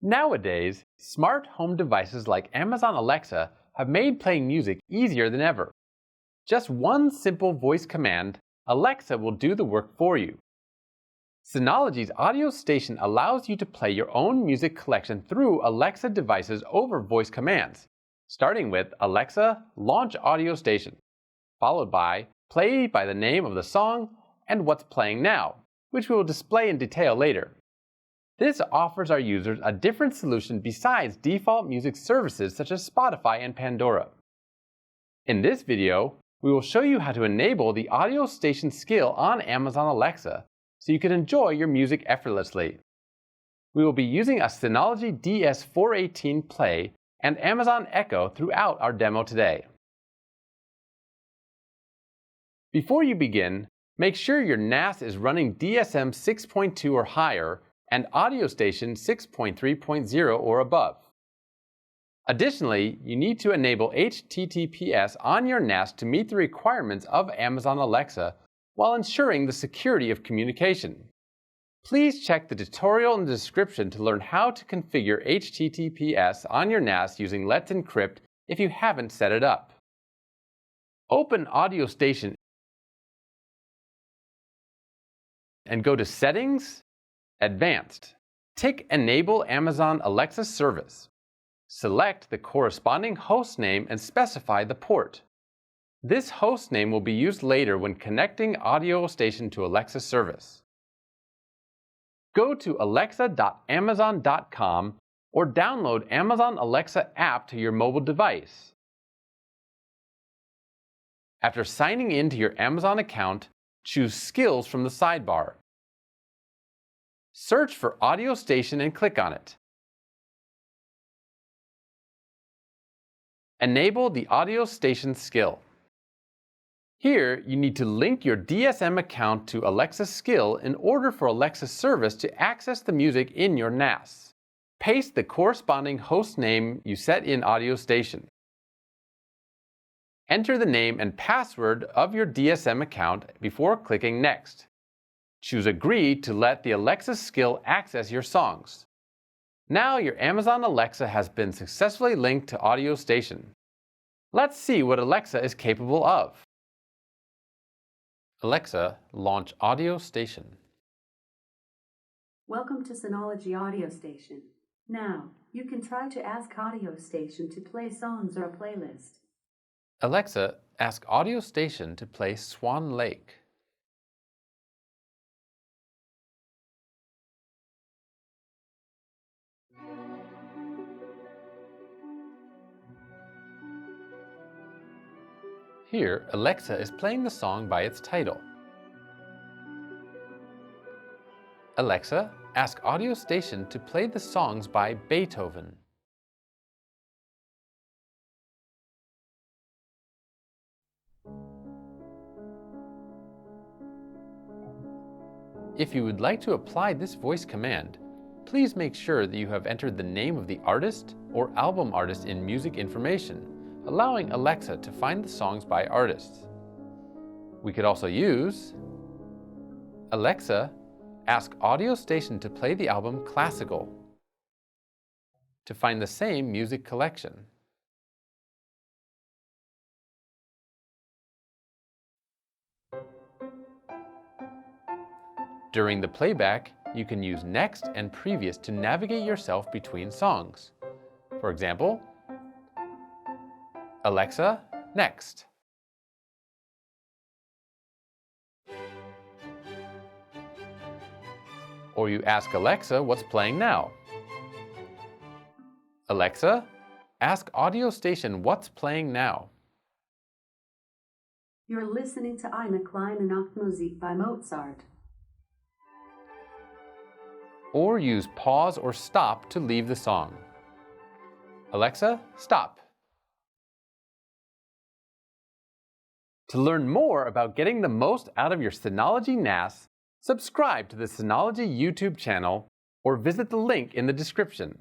Nowadays, smart home devices like Amazon Alexa have made playing music easier than ever. Just one simple voice command, Alexa will do the work for you. Synology's audio station allows you to play your own music collection through Alexa devices over voice commands, starting with Alexa, launch audio station, followed by play by the name of the song and what's playing now, which we will display in detail later. This offers our users a different solution besides default music services such as Spotify and Pandora. In this video, we will show you how to enable the audio station skill on Amazon Alexa so you can enjoy your music effortlessly. We will be using a Synology DS418 Play and Amazon Echo throughout our demo today. Before you begin, make sure your NAS is running DSM 6.2 or higher and audio station 6.3.0 or above. Additionally, you need to enable HTTPS on your NAS to meet the requirements of Amazon Alexa while ensuring the security of communication. Please check the tutorial in the description to learn how to configure HTTPS on your NAS using Let's Encrypt if you haven't set it up. Open Audio Station and go to Settings, Advanced. Tick Enable Amazon Alexa Service. Select the corresponding host name and specify the port. This host name will be used later when connecting audio station to Alexa service. Go to alexa.amazon.com or download Amazon Alexa app to your mobile device. After signing in to your Amazon account, choose Skills from the sidebar. Search for audio station and click on it. Enable the audio station skill. Here, you need to link your DSM account to Alexa skill in order for Alexa service to access the music in your NAS. Paste the corresponding host name you set in audio station. Enter the name and password of your DSM account before clicking Next. Choose Agree to let the Alexa skill access your songs. Now your Amazon Alexa has been successfully linked to audio station. Let's see what Alexa is capable of. Alexa, launch audio station. Welcome to Synology Audio Station. Now, you can try to ask Audio Station to play songs or a playlist. Alexa, ask audio station to play Swan Lake. Here, Alexa is playing the song by its title. Alexa, ask audio station to play the songs by Beethoven. If you would like to apply this voice command, please make sure that you have entered the name of the artist or album artist in music information, allowing Alexa to find the songs by artists. We could also use Alexa, ask audio station to play the album Classical to find the same music collection. During the playback, you can use Next and Previous to navigate yourself between songs. For example, Alexa, next. Or you ask Alexa what's playing now. Alexa, ask audio station what's playing now. You're listening to Eine kleine Nachtmusik by Mozart. Or use pause or stop to leave the song. Alexa, stop. To learn more about getting the most out of your Synology NAS, subscribe to the Synology YouTube channel or visit the link in the description.